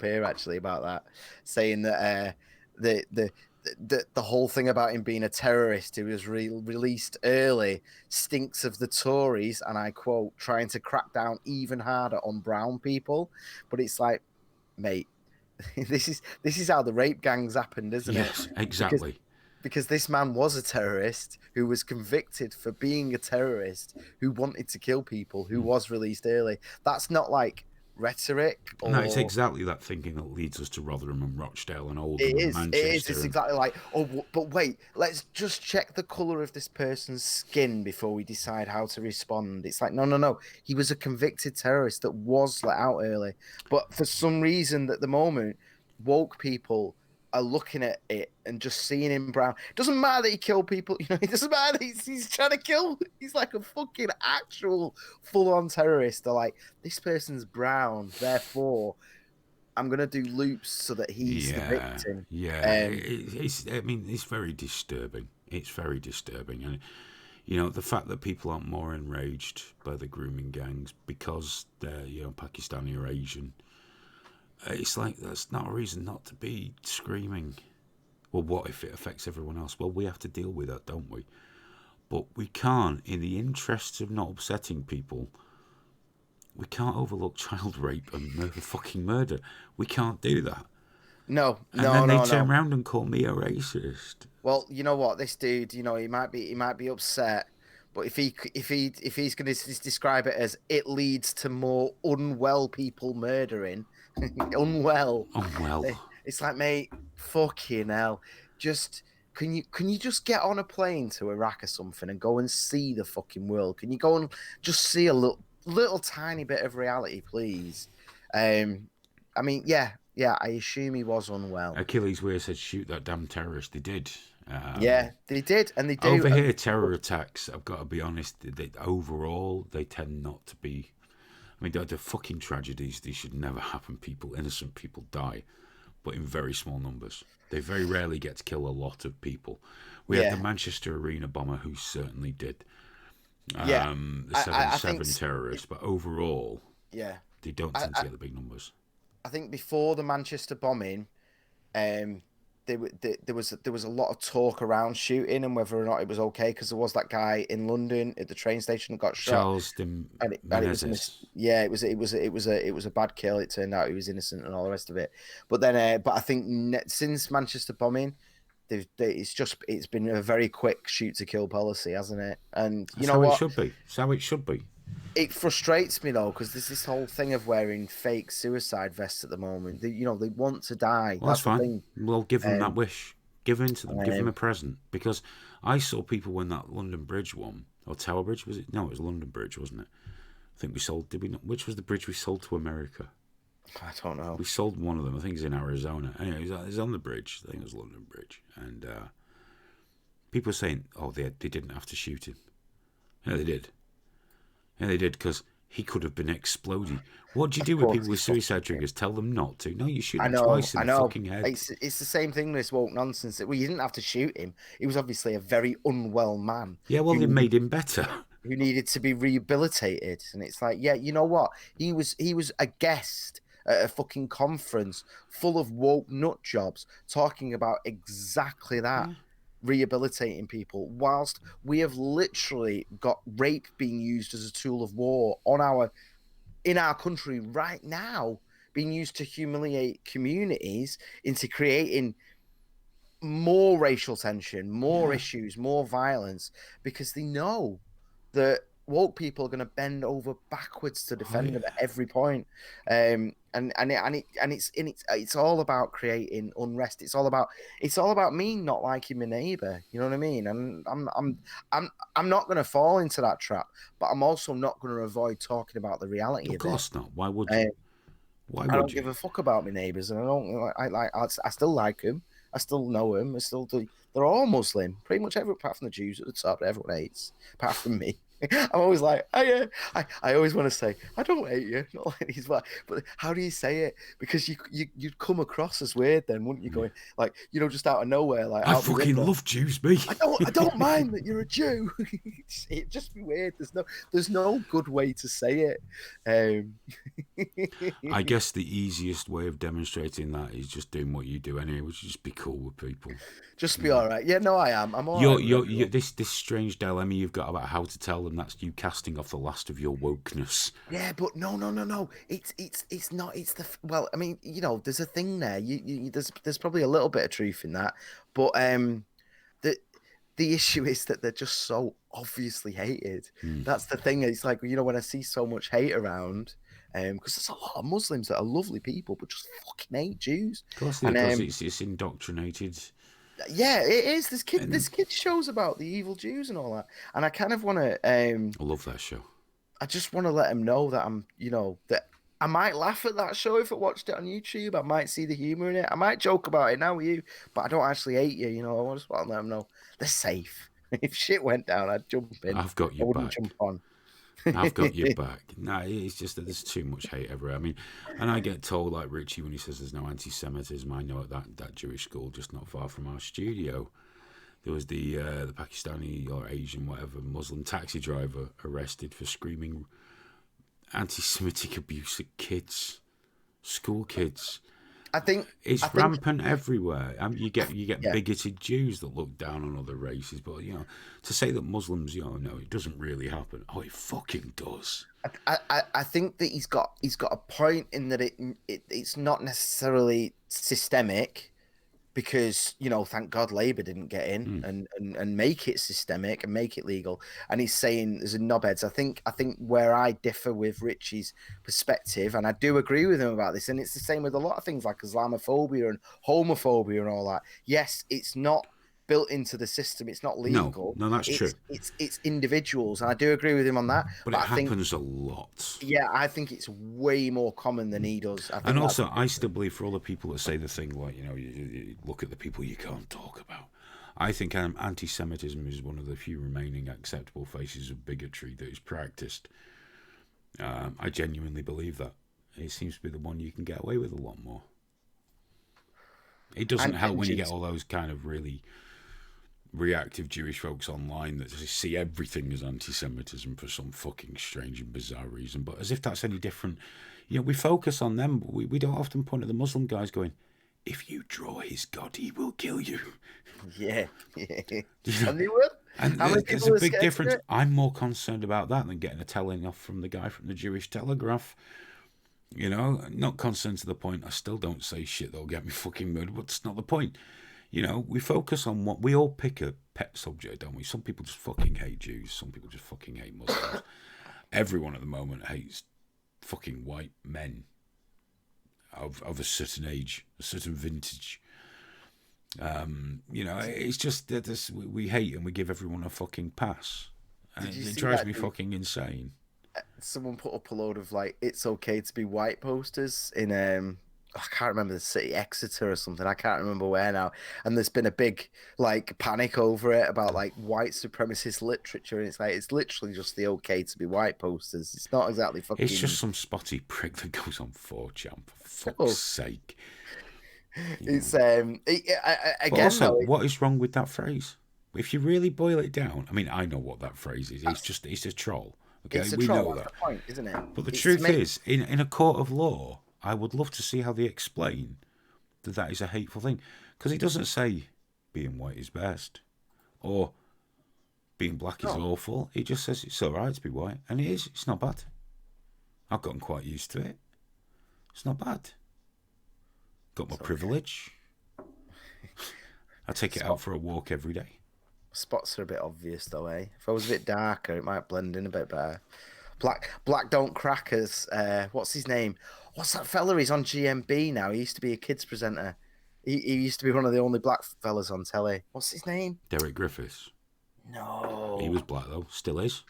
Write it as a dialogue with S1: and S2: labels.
S1: here actually about that, saying that the whole thing about him being a terrorist who was released early stinks of the Tories, and I quote, trying to crack down even harder on brown people. But it's like, mate, this is how the rape gangs happened, isn't it?
S2: Yes, exactly.
S1: Because this man was a terrorist who was convicted for being a terrorist who wanted to kill people, who was released early. That's not like rhetoric
S2: No, it's
S1: or
S2: exactly that thinking that leads us to Rotherham and Rochdale and Oldham
S1: it
S2: and
S1: is. It is.
S2: Manchester.
S1: It's
S2: And
S1: exactly like, oh, but wait, let's just check the color of this person's skin before we decide how to respond. It's like, no, no, no. He was a convicted terrorist that was let out early. But for some reason, at the moment, woke people are looking at it and just seeing him brown. It doesn't matter that he killed people. You know, it doesn't matter that he's trying to kill. He's like a fucking actual full-on terrorist. They're like, this person's brown, therefore I'm gonna do loops so that he's the
S2: yeah,
S1: victim.
S2: yeah, it's. I mean, it's very disturbing. It's very disturbing, and the fact that people aren't more enraged by the grooming gangs because they're Pakistani or Asian. It's like that's not a reason not to be screaming. Well, what if it affects everyone else? Well, we have to deal with that, don't we? But we can't, in the interests of not upsetting people, we can't overlook child rape and fucking murder. We can't do that.
S1: No,
S2: And
S1: no,
S2: then they
S1: no,
S2: turn
S1: no.
S2: around and call me a racist.
S1: Well, you know what? This dude, he might be upset, but if he's going to describe it as it leads to more unwell people murdering, unwell,
S2: Oh, well.
S1: it's like, mate, fucking hell. Just can you just get on a plane to Iraq or something and go and see the fucking world? Can you go and just see a little tiny bit of reality, please? I mean, yeah, I assume he was unwell.
S2: Achilles Weir said, shoot that damn terrorist. They did.
S1: Yeah, they did, and they do.
S2: Over here, terror attacks, I've got to be honest, overall, they tend not to be. I mean, they're fucking tragedies. These should never happen. Innocent people die, but in very small numbers. They very rarely get to kill a lot of people. We had the
S1: Yeah,
S2: Manchester Arena bomber who certainly did.
S1: yeah.
S2: The
S1: I
S2: 7-7
S1: think,
S2: terrorists, but overall,
S1: yeah,
S2: they don't
S1: I,
S2: tend to
S1: I,
S2: get the big numbers.
S1: I think before the Manchester bombing, um, there was a lot of talk around shooting and whether or not it was okay because there was that guy in London at the train station that got shot,
S2: Charles de
S1: and it was
S2: Menezes.
S1: yeah, it was a bad kill. It turned out he was innocent and all the rest of it. But I think since Manchester bombing, it's been a very quick shoot to kill policy, hasn't it? And you
S2: That's
S1: know
S2: how it
S1: what?
S2: should be. That's how it should be.
S1: It frustrates me though because there's this whole thing of wearing fake suicide vests at the moment. They want to die.
S2: Well, that's
S1: That's the
S2: fine.
S1: thing.
S2: We'll give them that
S1: Um,
S2: wish. Give in to them. Give them a
S1: um,
S2: present. Because I saw people when that London Bridge won, or Tower Bridge, was it? No, it was London Bridge, wasn't it? I think we sold, did we not? Which was the bridge we sold to America?
S1: I don't know.
S2: We sold one of them. I think it's in Arizona. Anyway, it's on the bridge. I think it was London Bridge. And people were saying, oh, they didn't have to shoot him. Yeah, they did. Yeah, they did because he could have been exploding. What do you
S1: Of
S2: do with
S1: course,
S2: people
S1: he
S2: with suicide
S1: fucking did.
S2: triggers? Tell them not to. No, you shoot
S1: I
S2: them
S1: know,
S2: twice in
S1: I
S2: the
S1: know.
S2: fucking head.
S1: It's the same thing. This woke nonsense. That you didn't have to shoot him. He was obviously a very unwell man
S2: Yeah, well,
S1: who
S2: they
S1: needed
S2: made him better.
S1: who needed to be rehabilitated. And it's like, yeah, you know what? He was a guest at a fucking conference full of woke nut jobs talking about exactly that.
S2: Yeah.
S1: Rehabilitating people, whilst we have literally got rape being used as a tool of war in our country right now, being used to humiliate communities into creating more racial tension, more
S2: Yeah.
S1: issues, more violence, because they know that woke people are going to bend over backwards to
S2: Oh,
S1: defend
S2: yeah.
S1: them at every point. It's all about creating unrest. It's all about me not liking my neighbor. You know what I mean? And I'm not going to fall into that trap, but I'm also not going to avoid talking about the reality
S2: Of
S1: of it.
S2: course not. Why would you?
S1: Um,
S2: Why
S1: I
S2: would
S1: don't
S2: you?
S1: give a fuck about my neighbors, and I still like them. I still know them. I still do. They're all Muslim. Pretty much every apart from the Jews at the top, everyone hates, apart from me. I'm always like, I always want to say, I don't hate you, not like these, but how do you say it? Because you'd come across as weird then, wouldn't you?
S2: Yeah.
S1: Going like, just out of nowhere, like
S2: I
S1: out the
S2: fucking
S1: window.
S2: love Jews, me.
S1: I don't mind that you're a Jew. It'd just be weird. There's no good way to say it. Um,
S2: I guess the easiest way of demonstrating that is just doing what you do anyway, which is just be cool with people.
S1: just
S2: You
S1: be
S2: know,
S1: all right. Yeah, no, I am. I'm all right with everyone.
S2: this strange dilemma you've got about how to tell them that's you casting off the last of your wokeness.
S1: Yeah, but no. It's not. It's the well. I mean, there's a thing there. There's probably a little bit of truth in that, but the the issue is that they're just so obviously hated.
S2: Mm.
S1: That's the thing. It's like when I see so much hate around, because there's a lot of Muslims that are lovely people, but just fucking hate Jews.
S2: Of course,
S1: And
S2: because it's indoctrinated.
S1: yeah, it is. There's kid
S2: And
S1: there's kids shows about the evil Jews and all that, and I kind of want to
S2: I love that show.
S1: I just want to let them know that that I might laugh at that show if I watched it on YouTube. I might see the humor in it. I might joke about it now with you, but I don't actually hate you. I just want to let them know they're safe. If shit went down, I'd jump in.
S2: I've got
S1: I
S2: your
S1: wouldn't
S2: back.
S1: jump on.
S2: I've got your back. No, it's just that there's too much hate everywhere. I mean, and I get told, like Richie, when he says there's no anti-Semitism, I know at that Jewish school just not far from our studio, there was the Pakistani or Asian, whatever, Muslim taxi driver arrested for screaming anti-Semitic abuse at kids, school kids.
S1: I think
S2: It's
S1: I think
S2: rampant everywhere. You get
S1: yeah.
S2: bigoted Jews that look down on other races, but to say that Muslims, no, it doesn't really happen. Oh, it fucking does.
S1: I think that he's got a point in that it's not necessarily systemic. Because thank God Labour didn't get in and make it systemic and make it legal. And he's saying there's a knobheads. I think where I differ with Richie's perspective, and I do agree with him about this, and it's the same with a lot of things like Islamophobia and homophobia and all that. Yes, it's not built into the system. It's not legal.
S2: No, that's true.
S1: It's individuals, and I do agree with him on that.
S2: But it happens a lot.
S1: Yeah, I think it's way more common than he does. I think
S2: And also, I still believe for all the people that say the thing like, you look at the people you can't talk about. I think anti-Semitism is one of the few remaining acceptable faces of bigotry that is practiced. I genuinely believe that. It seems to be the one you can get away with a lot more. It doesn't help when you get all those kind of really reactive Jewish folks online that just see everything as anti-Semitism for some fucking strange and bizarre reason. But as if that's any different, we focus on them. But we don't often point at the Muslim guys going, "If you draw his God, he will kill you."
S1: Yeah. And they will.
S2: And there's a big difference. I'm more concerned about that than getting a telling off from the guy from the Jewish Telegraph. Not concerned to the point I still don't say shit that'll get me fucking murdered, but it's not the point. We focus on what we all pick a pet subject, don't we? Some people just fucking hate Jews. Some people just fucking hate Muslims. Everyone at the moment hates fucking white men of a certain age, a certain vintage. It's just that we hate and we give everyone a fucking pass. And it drives me fucking insane.
S1: Someone put up a load of like "It's okay to be white" posters in I can't remember the city, Exeter or something. I can't remember where now. And there's been a big like panic over it about like white supremacist literature, and it's literally just the "okay to be white" posters. It's not exactly fucking.
S2: It's just some spotty prick that goes on 4chan for fuck's sake.
S1: It's again.
S2: But also, what is wrong with that phrase? If you really boil it down, I mean, I know what that phrase is. It's a troll. Okay, we know that.
S1: That's the point, isn't it?
S2: But the truth is, in a court of law, I would love to see how they explain that is a hateful thing. Because it doesn't say being white is best or being black is awful. It just says it's all right to be white. And it is. It's not bad. I've gotten quite used to it. It's not bad. Got my privilege. I take it out for a walk every day.
S1: Spots are a bit obvious though, eh? If I was a bit darker, it might blend in a bit better. Black don't crackers. What's his name? What's that fella? He's on GMB now. He used to be a kids presenter. He used to be one of the only black fellas on telly. What's his name?
S2: Derek Griffiths.
S1: No.
S2: He was black though. Still is.